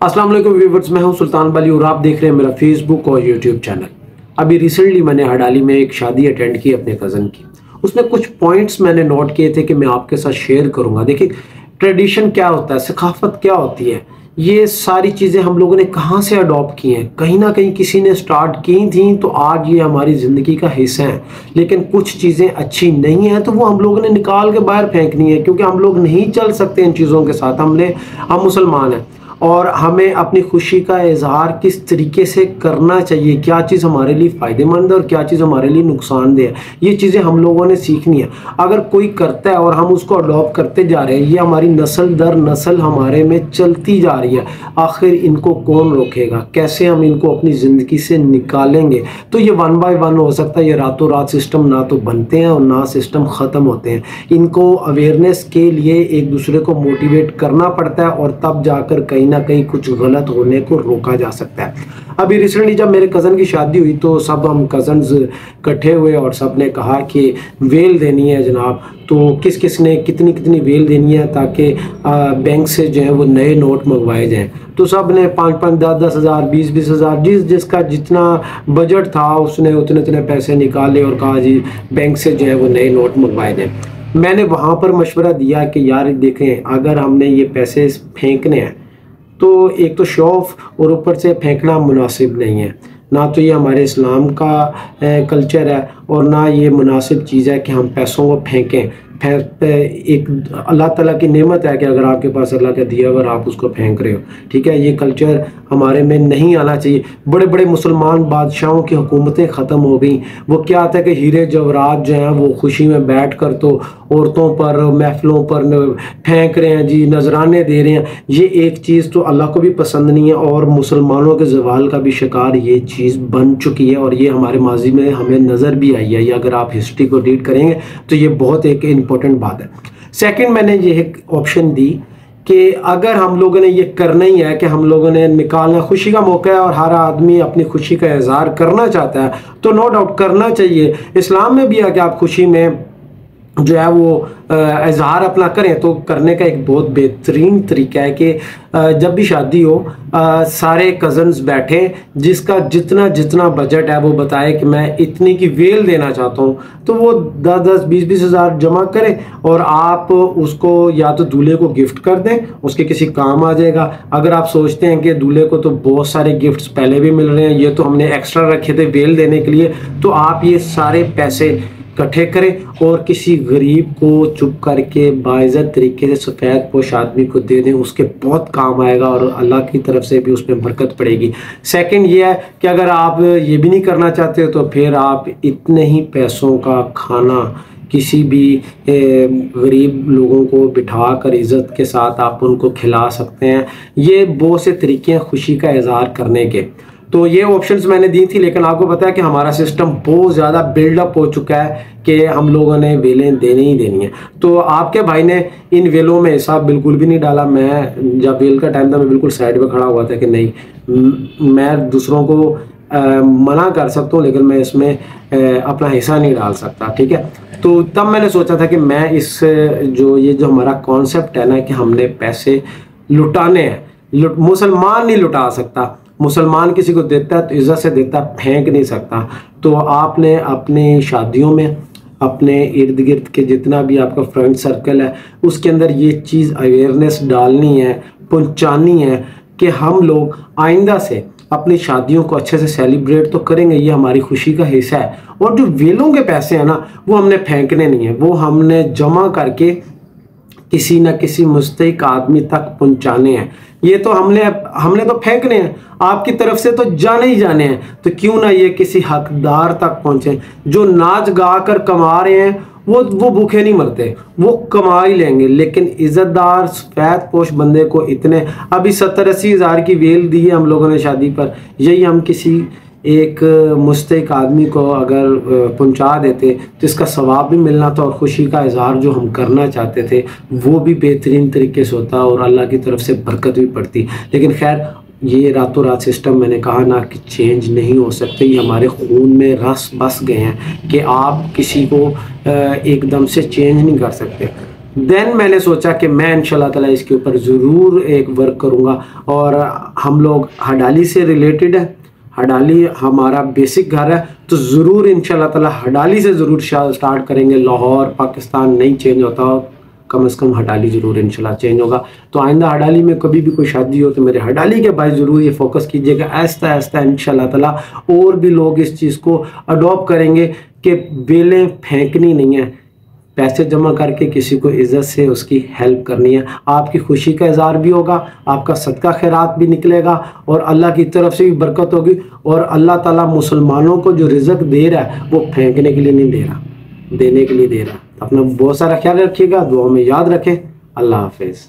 अस्सलाम वालेकुम व्यूअर्स, मैं हूं सुल्तान बाली और आप देख रहे हैं मेरा फेसबुक और यूट्यूब चैनल। अभी रिसेंटली मैंने हडाली में एक शादी अटेंड की अपने कज़न की। उसमें कुछ पॉइंट्स मैंने नोट किए थे कि मैं आपके साथ शेयर करूंगा। देखिए, ट्रेडिशन क्या होता है, सकाफत क्या होती है, ये सारी चीज़ें हम लोगों ने कहाँ से अडॉप्ट की हैं। कहीं ना कहीं किसी ने स्टार्ट की थी तो आज ये हमारी ज़िंदगी का हिस्सा है। लेकिन कुछ चीज़ें अच्छी नहीं हैं तो वो हम लोगों ने निकाल के बाहर फेंकनी है, क्योंकि हम लोग नहीं चल सकते इन चीज़ों के साथ। हम मुसलमान हैं और हमें अपनी खुशी का इजहार किस तरीके से करना चाहिए, क्या चीज़ हमारे लिए फ़ायदेमंद है और क्या चीज़ हमारे लिए नुकसानदेह है, ये चीज़ें हम लोगों ने सीखनी है। अगर कोई करता है और हम उसको अडॉप्ट करते जा रहे हैं, ये हमारी नस्ल दर नस्ल हमारे में चलती जा रही है। आखिर इनको कौन रोकेगा, कैसे हम इनको अपनी ज़िंदगी से निकालेंगे? तो ये 1 बाय 1 हो सकता है। ये रातों रात सिस्टम ना तो बनते हैं और ना सिस्टम ख़त्म होते हैं। इनको अवेयरनेस के लिए एक दूसरे को मोटिवेट करना पड़ता है और तब जाकर कहीं ना कहीं कुछ गलत होने को रोका जा सकता है। अभी रिसेंटली जब मेरे कज़न की शादी हुई तो सब हम कज़न्स इकट्ठे हुए और सब ने कहा कि वेल देनी है जनाब। तो किस किस ने कितनी कितनी वेल देनी है ताकि बैंक से जो है वो नए नोट मंगवाए जाएं। तो सब ने 5-5, 10-10 हज़ार, 20-20 हज़ार, जिसका जितना बजट था उसने उतने उतने पैसे निकाले और कहा जी बैंक से जो है वो नए नोट मंगवाए जाएँ। मैंने वहाँ पर मशवरा दिया कि यार देखें, अगर हमने ये पैसे फेंकने हैं तो एक तो शो ऑफ और ऊपर से फेंकना मुनासिब नहीं है। ना तो ये हमारे इस्लाम का कल्चर है और ना ये मुनासिब चीज़ है कि हम पैसों को फेंकें। एक अल्लाह ताला की नेमत है कि अगर आपके पास अल्लाह का दिया अगर आप उसको फेंक रहे हो, ठीक है, ये कल्चर हमारे में नहीं आना चाहिए। बड़े बड़े मुसलमान बादशाहों की हुकूमतें ख़त्म हो गई। वो क्या आता है कि हीरे जवाहरात जो हैं वो खुशी में बैठ कर तो औरतों पर महफिलों पर फेंक रहे हैं जी, नजराने दे रहे हैं। ये एक चीज़ तो अल्लाह को भी पसंद नहीं है और मुसलमानों के जवाल का भी शिकार ये चीज़ बन चुकी है और ये हमारे माजी में हमें नज़र भी आई है। ये अगर आप हिस्ट्री को रीड करेंगे तो ये बहुत एक इम्पोर्टेंट बात है। सेकंड, मैंने ये एक ऑप्शन दी कि अगर हम लोगों ने ये करना ही है कि हम लोगों ने निकालना, खुशी का मौका है और हर आदमी अपनी खुशी का इजहार करना चाहता है तो नो डाउट करना चाहिए। इस्लाम में भी है कि आप खुशी में जो है वो इजहार अपना करें। तो करने का एक बहुत बेहतरीन तरीका है कि जब भी शादी हो सारे कज़न्स बैठे, जिसका जितना जितना बजट है वो बताए कि मैं इतनी की वेल देना चाहता हूँ, तो वो 10-10, 20-20 हज़ार जमा करें और आप उसको या तो दूल्हे को गिफ्ट कर दें, उसके किसी काम आ जाएगा। अगर आप सोचते हैं कि दूल्हे को तो बहुत सारे गिफ्ट्स पहले भी मिल रहे हैं, ये तो हमने एक्स्ट्रा रखे थे वेल देने के लिए, तो आप ये सारे पैसे इकट्ठे करें और किसी गरीब को चुप करके बाइज़्ज़त तरीके से सफ़ेद पोश आदमी को दे दें। उसके बहुत काम आएगा और अल्लाह की तरफ से भी उसमें बरकत पड़ेगी। सेकंड ये है कि अगर आप ये भी नहीं करना चाहते तो फिर आप इतने ही पैसों का खाना किसी भी गरीब लोगों को बिठा कर इज़्ज़त के साथ आप उनको खिला सकते हैं। ये बहुत से तरीके हैं खुशी का इजहार करने के। तो ये ऑप्शंस मैंने दी थी, लेकिन आपको पता है कि हमारा सिस्टम बहुत ज़्यादा बिल्डअप हो चुका है कि हम लोगों ने वेलें देनी ही देनी है। तो आपके भाई ने इन वेलों में हिसाब बिल्कुल भी नहीं डाला। मैं जब वेल का टाइम था मैं बिल्कुल साइड पे खड़ा हुआ था कि नहीं, मैं दूसरों को मना कर सकता हूँ लेकिन मैं इसमें अपना हिस्सा नहीं डाल सकता, ठीक है। तो तब मैंने सोचा था कि मैं इस जो हमारा कॉन्सेप्ट है ना कि हमने पैसे लुटाने हैं, मुसलमान नहीं लुटा सकता। मुसलमान किसी को देता है तो इज्जत से देता, फेंक नहीं सकता। तो आपने अपनी शादियों में अपने इर्द गिर्द के जितना भी आपका फ्रेंड सर्कल है उसके अंदर ये चीज़ अवेयरनेस डालनी है, पहुंचानी है कि हम लोग आइंदा से अपनी शादियों को अच्छे से सेलिब्रेट तो करेंगे, ये हमारी खुशी का हिस्सा है। और जो वेलों के पैसे हैं ना वो हमने फेंकने नहीं है, वो हमने जमा करके किसी न किसी मुस्तहिक आदमी तक पहुंचाने हैं। ये तो हमने तो फेंकने हैं, आपकी तरफ से तो जाने ही जाने हैं, तो क्यों ना ये किसी हकदार तक पहुंचे। जो नाच गा कर कमा रहे हैं वो भूखे नहीं मरते, वो कमा ही लेंगे। लेकिन इज्जतदार सफेद पोश बंदे को इतने अभी 70-80 हज़ार की वेल दी है हम लोगों ने शादी पर, यही हम किसी एक मुस्तहिक आदमी को अगर पहुंचा देते तो इसका सवाब भी मिलना था और ख़ुशी का इजहार जो हम करना चाहते थे वो भी बेहतरीन तरीके से होता और अल्लाह की तरफ से बरकत भी पड़ती। लेकिन खैर ये रातों रात सिस्टम मैंने कहा ना कि चेंज नहीं हो सकते, ये हमारे खून में रस बस गए हैं कि आप किसी को एकदम से चेंज नहीं कर सकते। देन मैंने सोचा कि मैं इंशाल्लाह ताला इसके ऊपर ज़रूर एक वर्क करूँगा। और हम लोग हडाली से रिलेटेड है, हडाली हमारा बेसिक घर है, तो ज़रूर इंशाल्लाह ताला हडाली से ज़रूर स्टार्ट करेंगे। लाहौर पाकिस्तान नहीं चेंज होता, कम से कम हडाली ज़रूर इंशाल्लाह चेंज होगा। तो आइंदा हडाली में कभी भी कोई शादी हो तो मेरे हडाली के भाई ज़रूर ये फोकस कीजिएगा। आहिस्ता आहिस्ता इंशाल्लाह ताला और भी लोग इस चीज़ को अडॉप्ट करेंगे कि बेलें फेंकनी नहीं है, पैसे जमा करके किसी को इज़्ज़त से उसकी हेल्प करनी है। आपकी खुशी का इज़हार भी होगा, आपका सदका खैरात भी निकलेगा और अल्लाह की तरफ से भी बरकत होगी। और अल्लाह ताला मुसलमानों को जो रिज़्क दे रहा है वो फेंकने के लिए नहीं दे रहा, देने के लिए दे रहा है। अपना बहुत सारा ख्याल रखिएगा, दुआ में याद रखें। अल्लाह हाफिज़।